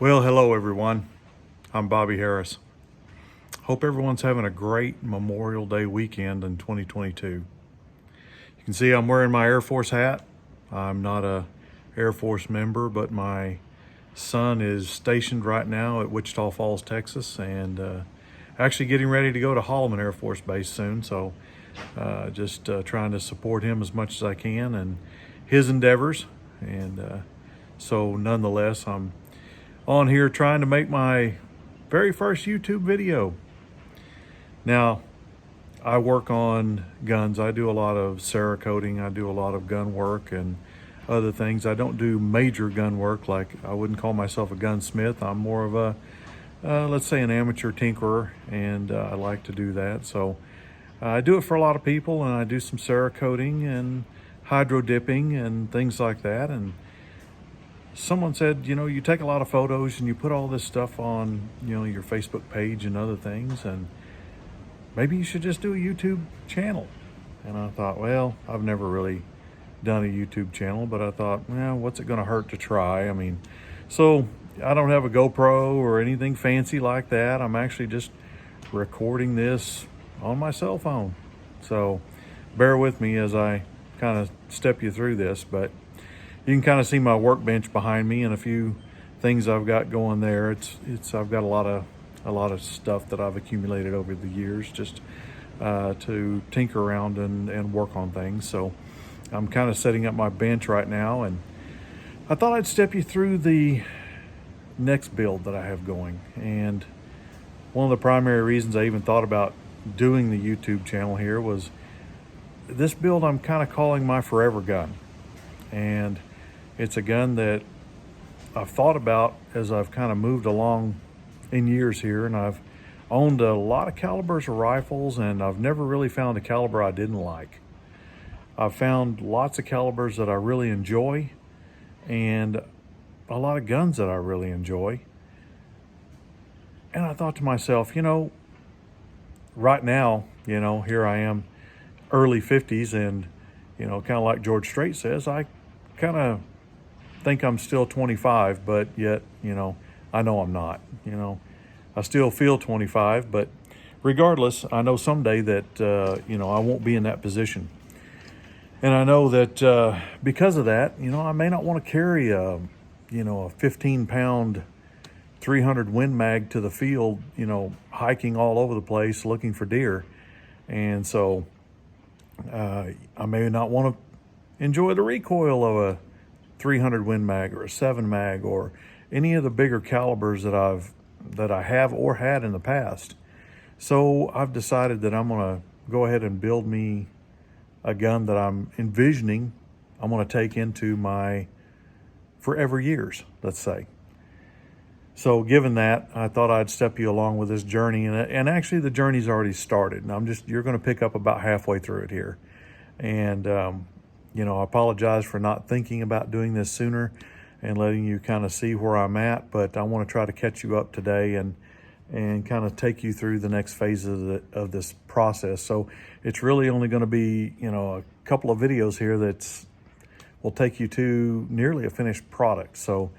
Well, hello everyone. I'm Bobby Harris. Hope everyone's having a great Memorial Day weekend in 2022. You can see I'm wearing my Air Force hat. I'm not a Air Force member, but my son is stationed right now at Wichita Falls, Texas, and actually getting ready to go to Holloman Air Force Base soon. So just trying to support him as much as I can and his endeavors. And so nonetheless, I'm on here trying to make my very first YouTube video. Now, I work on guns. I do a lot of Cerakoting. I do a lot of gun work and other things. I don't do major gun work. Like, I wouldn't call myself a gunsmith. I'm more of a, let's say, an amateur tinkerer, and I like to do that. So I do it for a lot of people, and I do some Cerakoting and hydro dipping and things like that. And someone said, you take a lot of photos and you put all this stuff on, your Facebook page and other things, and maybe you should just do a YouTube channel. And I thought, well, I've never really done a YouTube channel, but I thought, well, what's it going to hurt to try? I mean, so I don't have a GoPro or anything fancy like that. I'm actually just recording this on my cell phone. So bear with me as I kind of step you through this, but you can kind of see my workbench behind me and a few things I've got going there. I've got a lot of stuff that I've accumulated over the years just to tinker around and work on things. So I'm kind of setting up my bench right now, and I thought I'd step you through the next build that I have going. And one of the primary reasons I even thought about doing the YouTube channel here was this build I'm kind of calling my forever gun. And it's a gun that I've thought about as I've kind of moved along in years here, and I've owned a lot of calibers of rifles, and I've never really found a caliber I didn't like. I've found lots of calibers that I really enjoy, and a lot of guns that I really enjoy. And I thought to myself, right now, here I am, early 50s, and, kind of like George Strait says, I kind of think I'm still 25, but yet, I know I'm not. I still feel 25, but regardless, I know someday that, I won't be in that position. And I know that because of that, I may not want to carry a 15-pound 300 Win Mag to the field, hiking all over the place looking for deer. And so I may not want to enjoy the recoil of a 300 Win Mag or a 7 Mag or any of the bigger calibers that I have or had in the past. So I've decided that I'm going to go ahead and build me a gun that I'm envisioning I'm going to take into my forever years, let's say. So given that, I thought I'd step you along with this journey, and actually the journey's already started, and you're going to pick up about halfway through it here. And I apologize for not thinking about doing this sooner and letting you kind of see where I'm at, but I want to try to catch you up today and kind of take you through the next phase of this process. So it's really only going to be, a couple of videos here will take you to nearly a finished product. So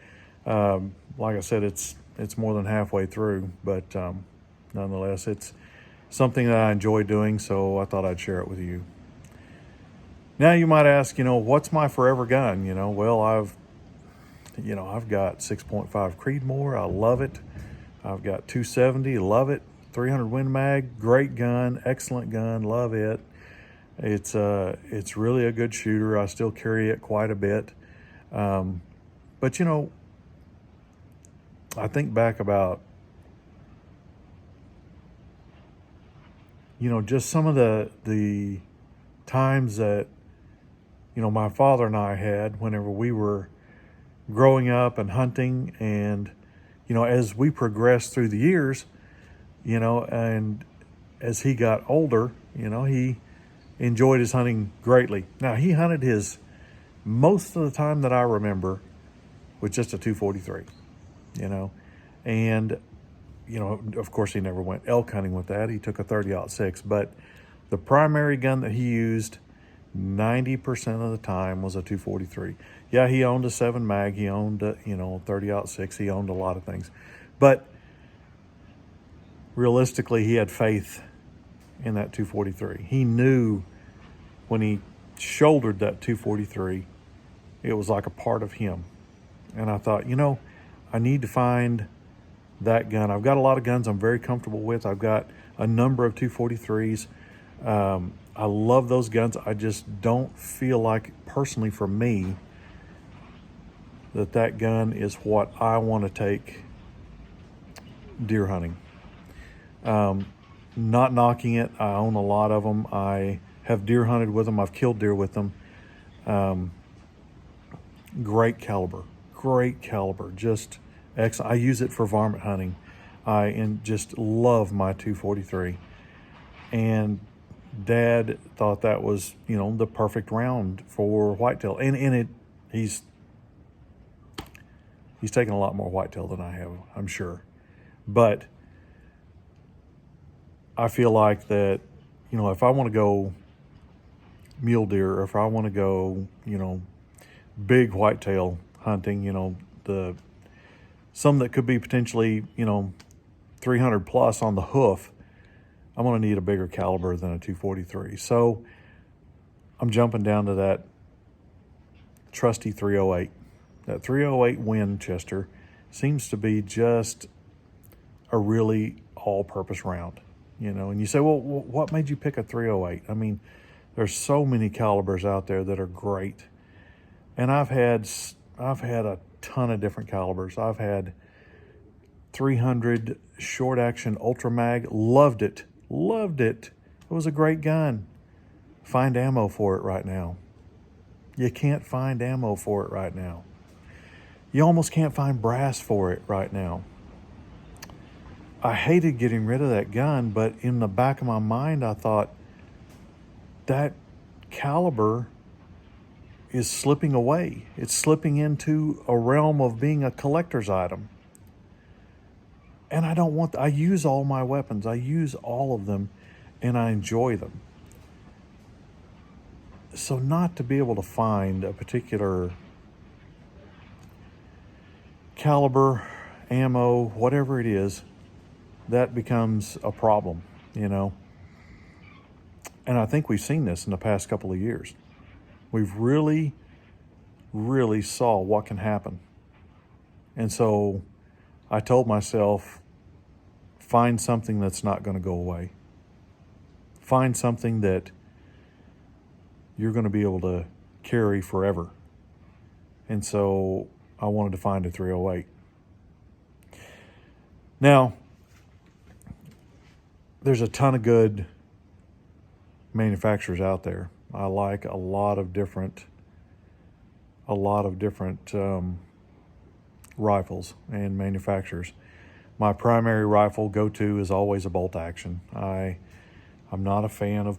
like I said, it's more than halfway through, but nonetheless, it's something that I enjoy doing, so I thought I'd share it with you. Now you might ask, what's my forever gun? Well, I've got 6.5 Creedmoor. I love it. I've got 270, love it. 300 Win Mag, great gun, excellent gun, love it. It's really a good shooter. I still carry it quite a bit. But I think back about, just some of the times that, my father and I had whenever we were growing up and hunting, and, as we progressed through the years, and as he got older, he enjoyed his hunting greatly. Now, he hunted most of the time that I remember with just a 243, and, of course he never went elk hunting with that. He took a 30-06, but the primary gun that he used 90% of the time was a 243. Yeah, he owned a 7 mag. He owned a, 30-06. He owned a lot of things. But realistically, he had faith in that 243. He knew when he shouldered that 243, it was like a part of him. And I thought, I need to find that gun. I've got a lot of guns I'm very comfortable with. I've got a number of 243s. I love those guns. I just don't feel like, personally for me, that gun is what I want to take deer hunting. Not knocking it. I own a lot of them. I have deer hunted with them. I've killed deer with them. Great caliber. Just excellent. I use it for varmint hunting. I just love my 243. And Dad thought that was, the perfect round for whitetail. And he's taken a lot more whitetail than I have, I'm sure. But I feel like that, if I want to go mule deer, or if I want to go, big whitetail hunting, some that could be potentially, 300 plus on the hoof, I'm going to need a bigger caliber than a 243. So I'm jumping down to that trusty 308. That 308 Winchester seems to be just a really all-purpose round, And you say, well, what made you pick a 308? I mean, there's so many calibers out there that are great. And I've had a ton of different calibers. I've had 300 short action ultra mag. Loved it. It was a great gun. Find ammo for it right now. You can't find ammo for it right now. You almost can't find brass for it right now. I hated getting rid of that gun, but in the back of my mind, I thought that caliber is slipping away. It's slipping into a realm of being a collector's item. And I don't want, I use all my weapons. I use all of them, and I enjoy them. So not to be able to find a particular caliber, ammo, whatever it is, that becomes a problem, And I think we've seen this in the past couple of years. We've really saw what can happen. And so I told myself, find something that's not going to go away. Find something that you're going to be able to carry forever. And so I wanted to find a 308. Now, there's a ton of good manufacturers out there. I like a lot of different rifles and manufacturers. My primary rifle go-to is always a bolt action. I'm not a fan of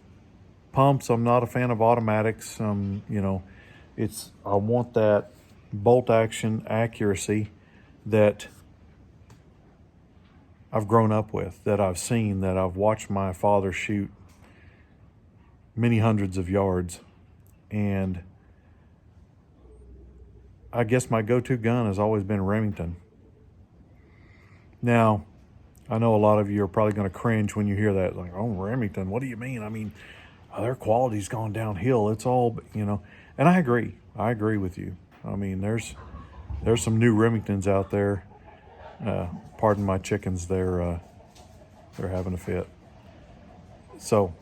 pumps. I'm not a fan of automatics. I want that bolt action accuracy that I've grown up with, that I've seen, that I've watched my father shoot many hundreds of yards. And I guess my go-to gun has always been Remington. Now, I know a lot of you are probably going to cringe when you hear that. Like, oh, Remington, what do you mean? I mean, their quality's gone downhill. It's all, And I agree. I agree with you. I mean, there's some new Remingtons out there. Pardon my chickens. They're having a fit. So,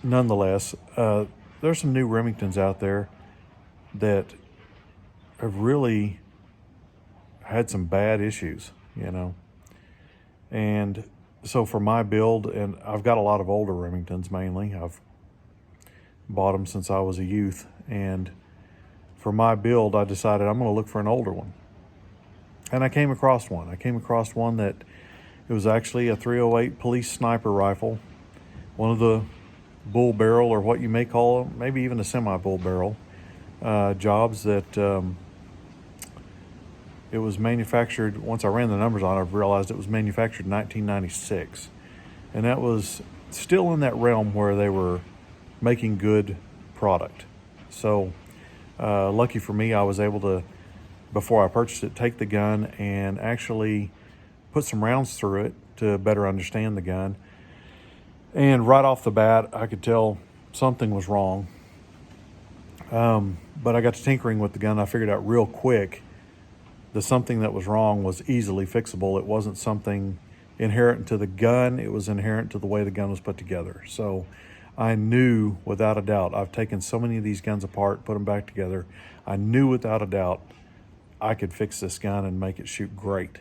nonetheless, there's some new Remingtons out there that have really had some bad issues, And so for my build, and I've got a lot of older Remingtons mainly. I've bought them since I was a youth. And for my build, I decided I'm going to look for an older one. And I came across one. That it was actually a 308 police sniper rifle. One of the bull barrel, or what you may call it, maybe even a semi-bull barrel jobs that it was manufactured. Once I ran the numbers on it, I realized it was manufactured in 1996. And that was still in that realm where they were making good product. So Lucky for me, I was able to, before I purchased it, take the gun and actually put some rounds through it to better understand the gun. And right off the bat, I could tell something was wrong. But I got to tinkering with the gun. I figured out real quick that something that was wrong was easily fixable. It wasn't something inherent to the gun. It was inherent to the way the gun was put together. So I knew without a doubt, I've taken so many of these guns apart, put them back together. I knew without a doubt I could fix this gun and make it shoot great.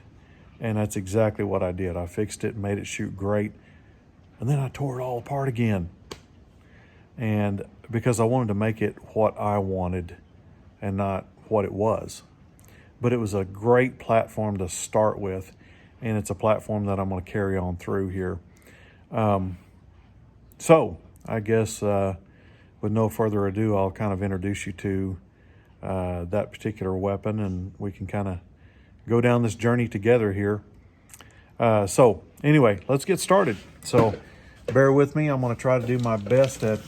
And that's exactly what I did. I fixed it, made it shoot great. And then I tore it all apart again. And because I wanted to make it what I wanted and not what it was. But it was a great platform to start with, and it's a platform that I'm going to carry on through here. So I guess with no further ado, I'll kind of introduce you to that particular weapon, and we can kind of go down this journey together here. So anyway, let's get started. So bear with me. I'm going to try to do my best at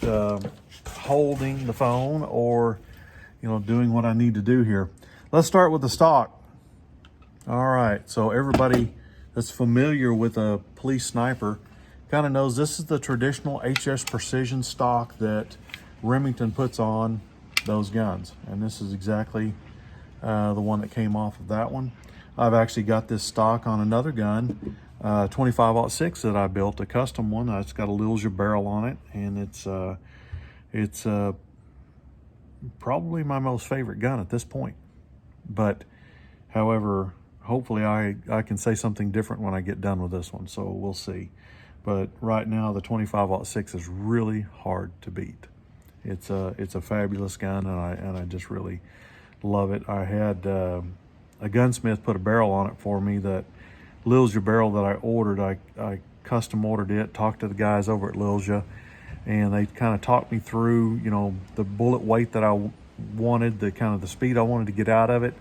holding the phone or, doing what I need to do here. Let's start with the stock. All right. So everybody that's familiar with a police sniper kind of knows this is the traditional HS Precision stock that Remington puts on those guns. And this is exactly the one that came off of that one. I've actually got this stock on another gun, 25-06 that I built, a custom one. It's got a Lilja barrel on it, and it's probably my most favorite gun at this point. But however, hopefully I can say something different when I get done with this one, so we'll see. But right now the 25-06 is really hard to beat. It's a fabulous gun, and I just really love it. I had a gunsmith put a barrel on it for me, that Lilja barrel that I ordered. I custom ordered it, talked to the guys over at Lilja, and they kind of talked me through, the bullet weight that I wanted, the kind of the speed I wanted to get out of it,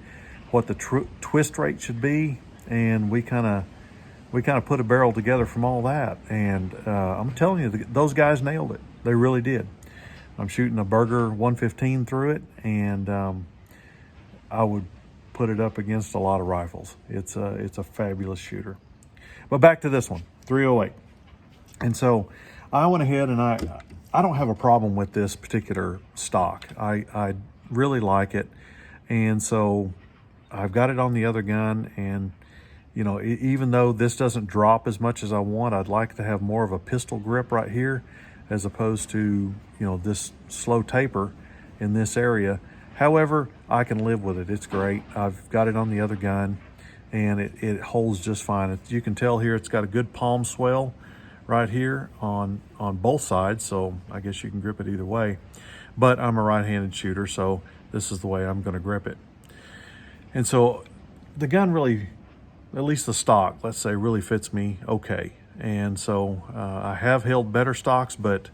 what the twist rate should be, and we kind of put a barrel together from all that. And I'm telling you, those guys nailed it. They really did. I'm shooting a Berger 115 through it, and I would put it up against a lot of rifles. It's a fabulous shooter. But back to this one, 308. And so I went ahead, and I don't have a problem with this particular stock. I really like it. And so I've got it on the other gun, and even though this doesn't drop as much as I want, I'd like to have more of a pistol grip right here as opposed to, this slow taper in this area. However, I can live with it. It's great. I've got it on the other gun, and it holds just fine. You can tell here it's got a good palm swell right here on both sides, so I guess you can grip it either way. But I'm a right-handed shooter, so this is the way I'm going to grip it. And so the gun really, at least the stock, let's say, really fits me okay. And so I have held better stocks, but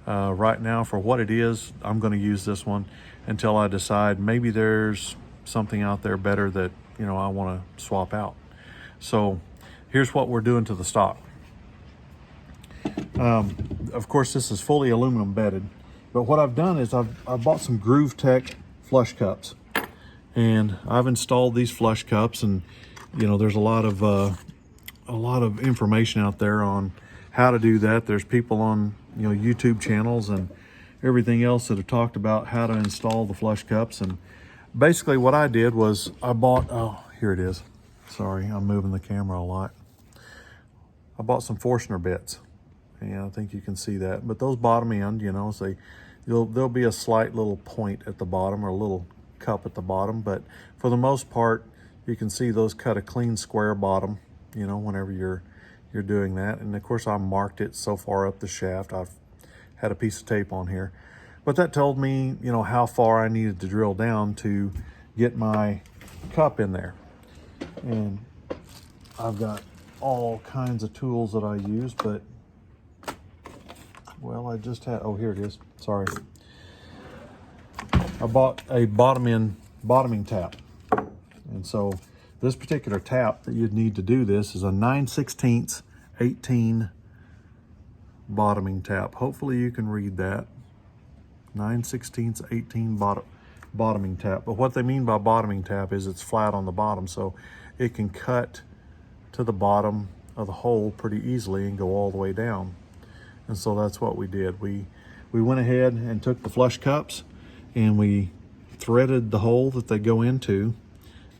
right now for what it is, I'm going to use this one until I decide maybe there's something out there better that, I want to swap out. So here's what we're doing to the stock. Of course, this is fully aluminum bedded, but what I've done is I've bought some Groove Tech flush cups, and I've installed these flush cups, and there's a lot of information out there on how to do that. There's people on YouTube channels and everything else that have talked about how to install the flush cups. And basically what I did was I bought, oh, here it is. Sorry, I'm moving the camera a lot. I bought some Forstner bits, and I think you can see that. But those bottom end, there'll be a slight little point at the bottom, or a little cup at the bottom. But for the most part, you can see those cut a clean square bottom, whenever you're doing that. And of course I marked it so far up the shaft. I've had a piece of tape on here, but that told me, how far I needed to drill down to get my cup in there. And I've got all kinds of tools that I use, but well, I just had, oh, here it is. Sorry. I bought a bottoming tap. And so this particular tap that you'd need to do this is a 9/16 18 bottoming tap. Hopefully you can read that. 9/16 18 bottom. bottoming tap. But what they mean by bottoming tap is it's flat on the bottom, so it can cut to the bottom of the hole pretty easily and go all the way down. And so that's what we did. We went ahead and took the flush cups and we threaded the hole that they go into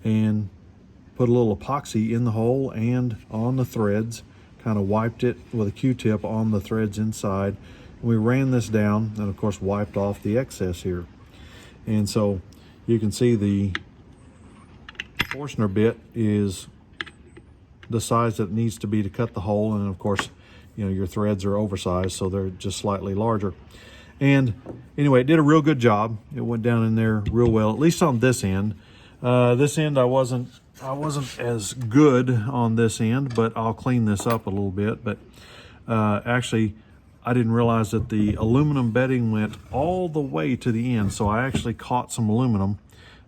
and put a little epoxy in the hole and on the threads, kind of wiped it with a Q-tip on the threads inside. We ran this down and of course wiped off the excess here. And so you can see the Forstner bit is the size that it needs to be to cut the hole, and of course, you know, your threads are oversized, so they're just slightly larger. And anyway, it did a real good job. It went down in there real well, at least on this end. This end I wasn't as good on this end, but I'll clean this up a little bit. But actually, I didn't realize that the aluminum bedding went all the way to the end, so I actually caught some aluminum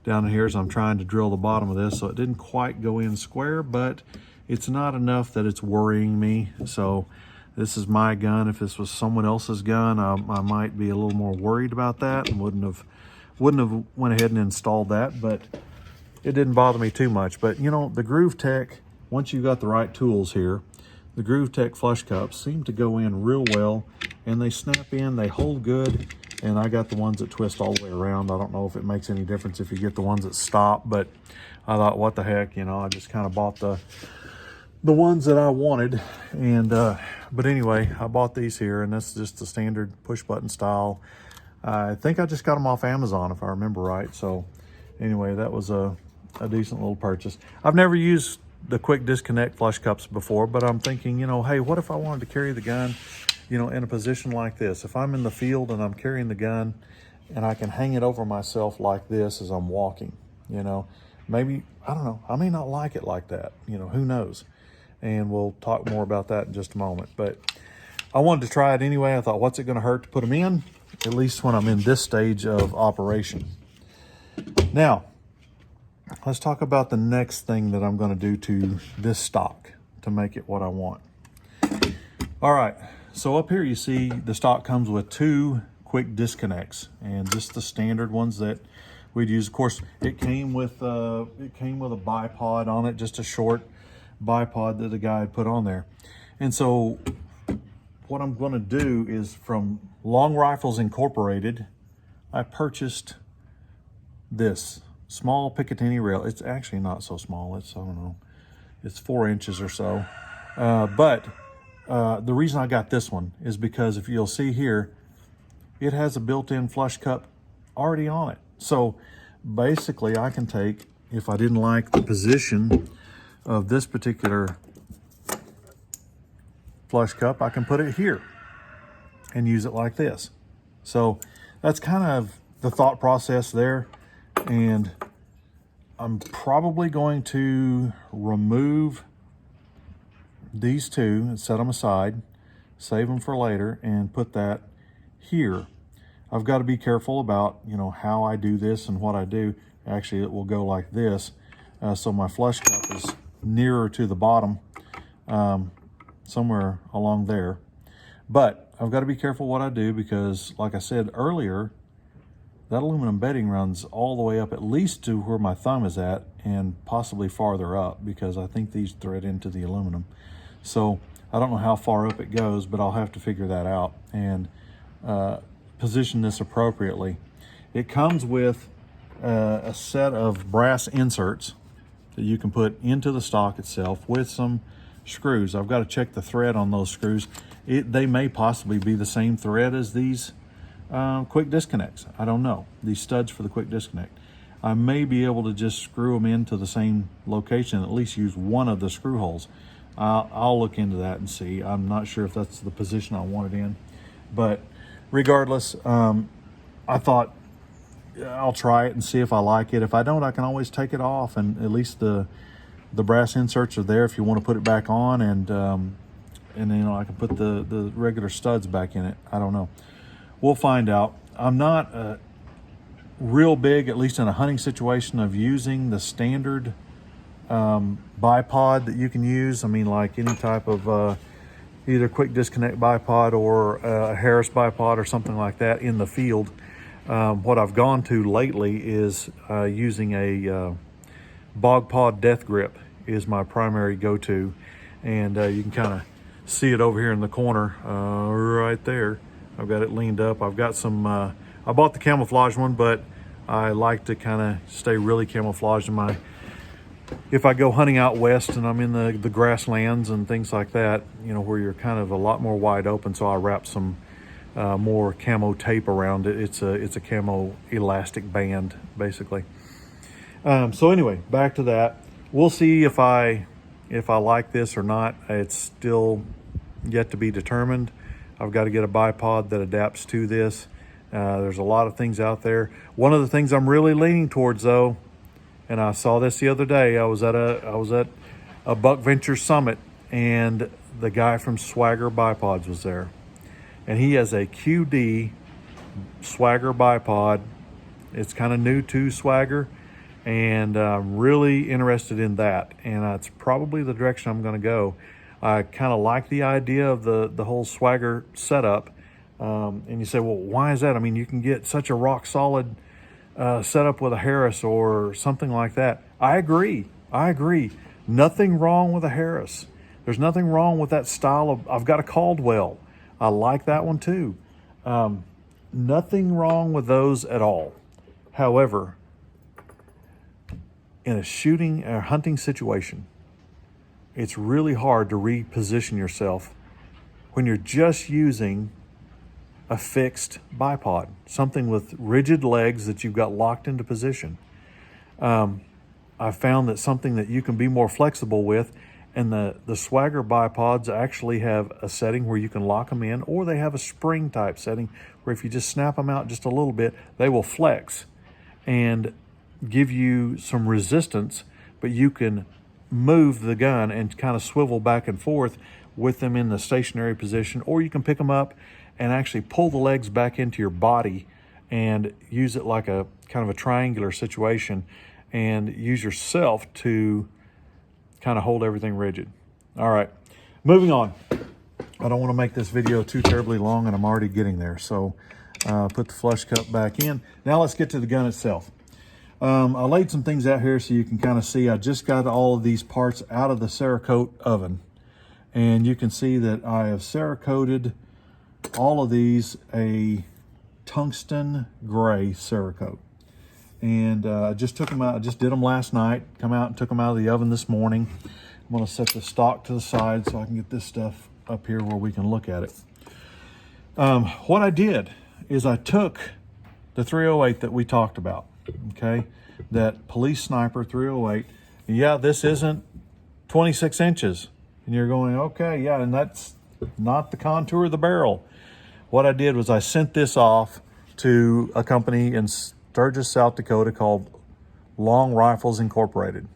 down here as I'm trying to drill the bottom of this, so it didn't quite go in square, but it's not enough that it's worrying me. So this is my gun. If this was someone else's gun, I might be a little more worried about that and wouldn't have went ahead and installed that, but it didn't bother me too much. But you know, the Groove Tech, once you got the right tools here, the Groove Tech flush cups seem to go in real well, and they snap in, they hold good. And I got the ones that twist all the way around. I don't know if it makes any difference if you get the ones that stop, but I thought, what the heck, you know, I just kind of bought the ones that I wanted. And but anyway, I bought these here, and that's just the standard push button style. I think I just got them off Amazon if I remember right. So anyway, that was a decent little purchase. I've never used the quick disconnect flush cups before, but I'm thinking, you know, hey, what if I wanted to carry the gun, you know, in a position like this? If I'm in the field and I'm carrying the gun and I can hang it over myself like this as I'm walking, you know, maybe, I don't know, I may not like it like that, you know, who knows? And we'll talk more about that in just a moment. But I wanted to try it anyway. I thought, what's it going to hurt to put them in, at least when I'm in this stage of operation. Now, let's talk about the next thing that I'm going to do to this stock to make it what I want. All right, so up here you see the stock comes with 2 quick disconnects, and just the standard ones that we'd use. Of course, it came with a bipod on it, just a short bipod that the guy had put on there. And so what I'm going to do is, from Long Rifles Incorporated, I purchased this small Picatinny rail. It's actually not so small. It's, I don't know, it's 4 inches or so. But the reason I got this one is because if you'll see here, it has a built-in flush cup already on it. So basically I can take, if I didn't like the position of this particular flush cup, I can put it here and use it like this. So that's kind of the thought process there. And I'm probably going to remove these 2 and set them aside, save them for later, and put that here. I've got to be careful about, you know, how I do this and what I do. Actually, it will go like this. So my flush cup is nearer to the bottom, somewhere along there. But I've got to be careful what I do because, like I said earlier, that aluminum bedding runs all the way up at least to where my thumb is at, and possibly farther up, because I think these thread into the aluminum. So I don't know how far up it goes, but I'll have to figure that out and position this appropriately. It comes with a set of brass inserts that you can put into the stock itself with some screws. I've got to check the thread on those screws. They may possibly be the same thread as these quick disconnects. I don't know. These studs for the quick disconnect. I may be able to just screw them into the same location, at least use one of the screw holes. I'll look into that and see. I'm not sure if that's the position I want it in, but regardless, I thought I'll try it and see if I like it. If I don't, I can always take it off, and at least the brass inserts are there if you want to put it back on, and then, you know, I can put the regular studs back in it. I don't know. We'll find out. I'm not real big, at least in a hunting situation, of using the standard bipod that you can use. I mean, like any type of either quick disconnect bipod or a Harris bipod or something like that in the field. What I've gone to lately is using a bog pod death grip is my primary go-to, and you can kind of see it over here in the corner right there. I've got it leaned up. I've got some I bought the camouflage one, but I like to kind of stay really camouflaged in my, if I go hunting out west and I'm in the grasslands and things like that, you know, where you're kind of a lot more wide open, so I wrap some more camo tape around it. It's a camo elastic band, basically. So anyway, back to that. We'll see if I like this or not. It's still yet to be determined. I've got to get a bipod that adapts to this. There's a lot of things out there. One of the things I'm really leaning towards, though, and I saw this the other day. I was at a Buck Venture Summit, and the guy from Swagger Bipods was there, and he has a QD Swagger bipod. It's kind of new to Swagger, and I'm really interested in that, and it's probably the direction I'm going to go. I kind of like the idea of the whole Swagger setup, and you say, well, why is that? I mean, you can get such a rock solid setup with a Harris or something like that. I agree. Nothing wrong with a Harris. There's nothing wrong with that style of. I've got a Caldwell. I like that one too. Nothing wrong with those at all. However, in a shooting or hunting situation, it's really hard to reposition yourself when you're just using a fixed bipod, something with rigid legs that you've got locked into position. I've found that something that you can be more flexible with, and the Swagger bipods actually have a setting where you can lock them in, or they have a spring type setting where if you just snap them out just a little bit, they will flex and give you some resistance, but you can move the gun and kind of swivel back and forth with them in the stationary position, or you can pick them up and actually pull the legs back into your body and use it like a kind of a triangular situation and use yourself to kind of hold everything rigid. All right, moving on. I don't want to make this video too terribly long, and I'm already getting there. So put the flush cup back in. Now let's get to the gun itself. I laid some things out here so you can kind of see. I just got all of these parts out of the Cerakote oven, and you can see that I have Cerakoted all of these a tungsten gray Cerakote. And I just took them out. I just did them last night. Come out and took them out of the oven this morning. I'm going to set the stock to the side so I can get this stuff up here where we can look at it. What I did is I took the 308 that we talked about, okay? That Police Sniper 308. Yeah, this isn't 26 inches. And you're going, okay, yeah, and that's not the contour of the barrel. What I did was I sent this off to a company in Sturgis, South Dakota called Long Rifles Incorporated.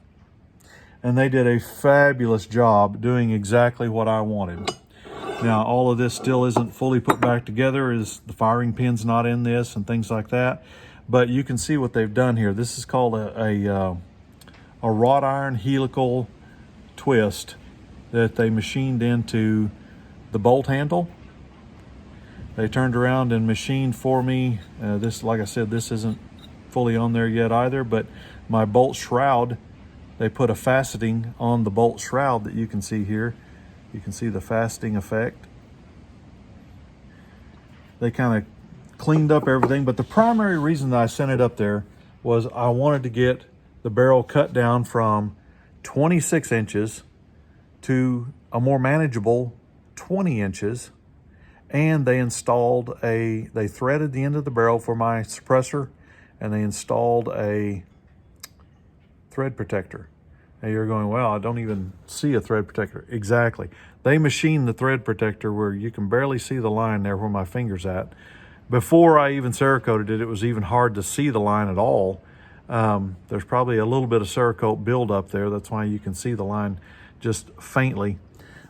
And they did a fabulous job doing exactly what I wanted. Now, all of this still isn't fully put back together, is the firing pin's not in this and things like that. But you can see what they've done here. This is called a wrought iron helical twist that they machined into the bolt handle. They turned around and machined for me. This, like I said, this isn't fully on there yet either, but my bolt shroud, they put a faceting on the bolt shroud that you can see here. You can see the faceting effect. They kind of cleaned up everything, but the primary reason that I sent it up there was I wanted to get the barrel cut down from 26 inches to a more manageable 20 inches. And they installed they threaded the end of the barrel for my suppressor, and they installed a thread protector. Now you're going, well, I don't even see a thread protector. Exactly. They machined the thread protector where you can barely see the line there where my finger's at. Before I even Cerakoted it, it was even hard to see the line at all. There's probably a little bit of Cerakote buildup there. That's why you can see the line just faintly.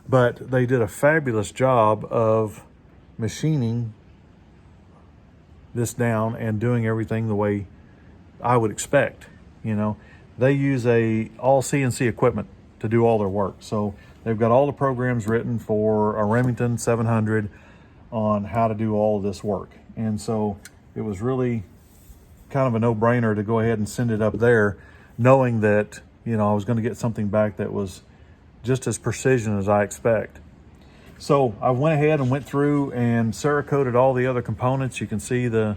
But they did a fabulous job of machining this down and doing everything the way I would expect. You know, they use all CNC equipment to do all their work. So they've got all the programs written for a Remington 700 on how to do all of this work. And so it was really kind of a no-brainer to go ahead and send it up there, knowing that, you know, I was going to get something back that was just as precision as I expect. So I went ahead and went through and Cerakoted all the other components. You can see the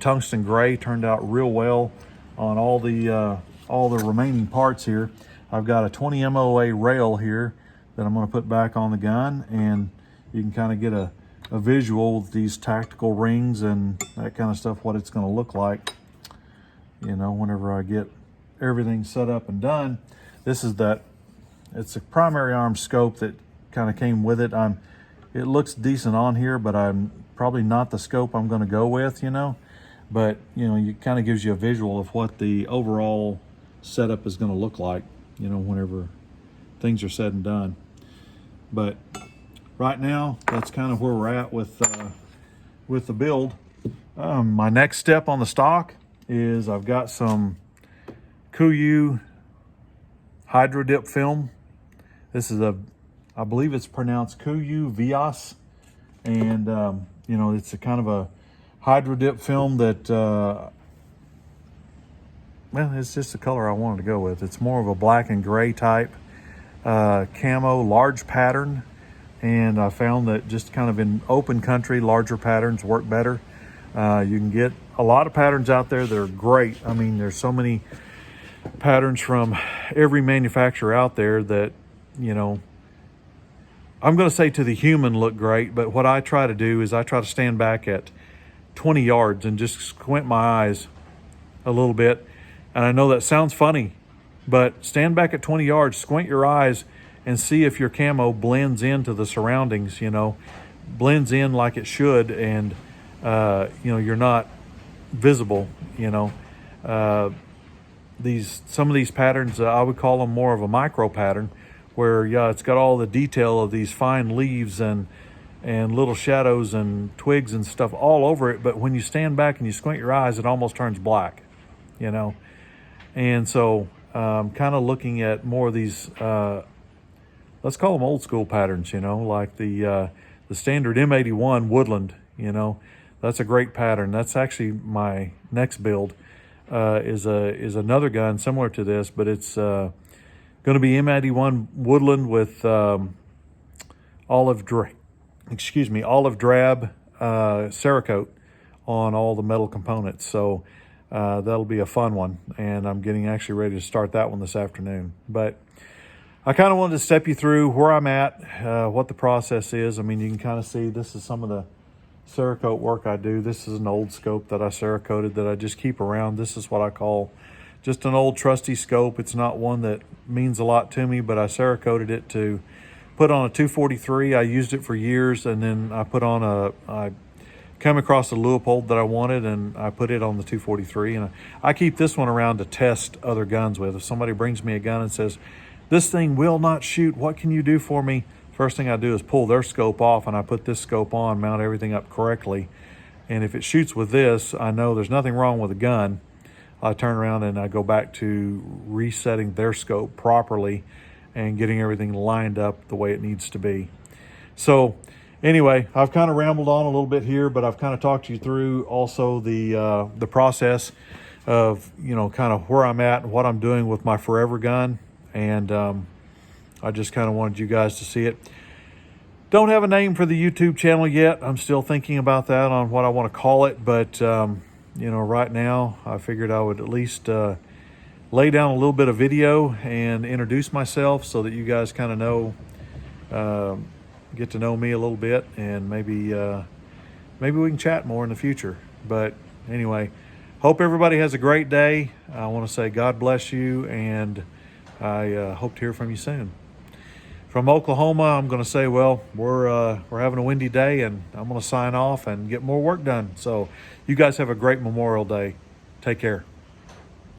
tungsten gray turned out real well on all the remaining parts here. I've got a 20 MOA rail here that I'm going to put back on the gun, and you can kind of get a visual with these tactical rings and that kind of stuff, what it's going to look like, you know, whenever I get everything set up and done. This is it's a primary arm scope that kind of came with it. It looks decent on here, but I'm probably not the scope I'm going to go with, you know. But, you know, it kind of gives you a visual of what the overall setup is going to look like, you know, whenever things are said and done. But right now, that's kind of where we're at with the build. My next step on the stock is I've got some KUIU Hydro Dip film. This is I believe it's pronounced KUIU Vias, and you know, it's a kind of a Hydro Dip film that, well, it's just the color I wanted to go with. It's more of a black and gray type camo, large pattern, and I found that just kind of in open country, larger patterns work better. You can get a lot of patterns out there that are great. I mean, there's so many patterns from every manufacturer out there that, you know, I'm going to say to the human look great, but what I try to do is I try to stand back at 20 yards and just squint my eyes a little bit. And I know that sounds funny, but stand back at 20 yards, squint your eyes, and see if your camo blends into the surroundings, you know, blends in like it should, and, you know, you're not visible, you know. Some of these patterns, I would call them more of a micro pattern, where, yeah, it's got all the detail of these fine leaves and little shadows and twigs and stuff all over it. But when you stand back and you squint your eyes, it almost turns black, you know. And so kind of looking at more of these, let's call them old school patterns, you know, like the standard M81 Woodland, you know. That's a great pattern. That's actually my next build, is another gun similar to this, but it's going to be M81 Woodland with olive drab Cerakote on all the metal components. So that'll be a fun one, and I'm getting actually ready to start that one this afternoon. But I kind of wanted to step you through where I'm at, what the process is. I mean, you can kind of see this is some of the Cerakote work I do. This is an old scope that I Cerakoted that I just keep around. This is what I call just an old trusty scope. It's not one that means a lot to me, but I Cerakoted it to put on a 243. I used it for years, and then I come across a Leupold that I wanted, and I put it on the 243. And I keep this one around to test other guns with. If somebody brings me a gun and says, this thing will not shoot, what can you do for me? First thing I do is pull their scope off, and I put this scope on, mount everything up correctly. And if it shoots with this, I know there's nothing wrong with the gun. I turn around and I go back to resetting their scope properly and getting everything lined up the way it needs to be. So anyway, I've kind of rambled on a little bit here, but I've kind of talked you through also the process of, you know, kind of where I'm at and what I'm doing with my forever gun. And I just kind of wanted you guys to see it. Don't have a name for the YouTube channel yet. I'm still thinking about that on what I want to call it, but you know, right now I figured I would at least lay down a little bit of video and introduce myself so that you guys kind of know, get to know me a little bit, and maybe we can chat more in the future. But anyway, hope everybody has a great day. I want to say God bless you, and I hope to hear from you soon. From Oklahoma, I'm going to say, well, we're having a windy day, and I'm going to sign off and get more work done. So you guys have a great Memorial Day. Take care.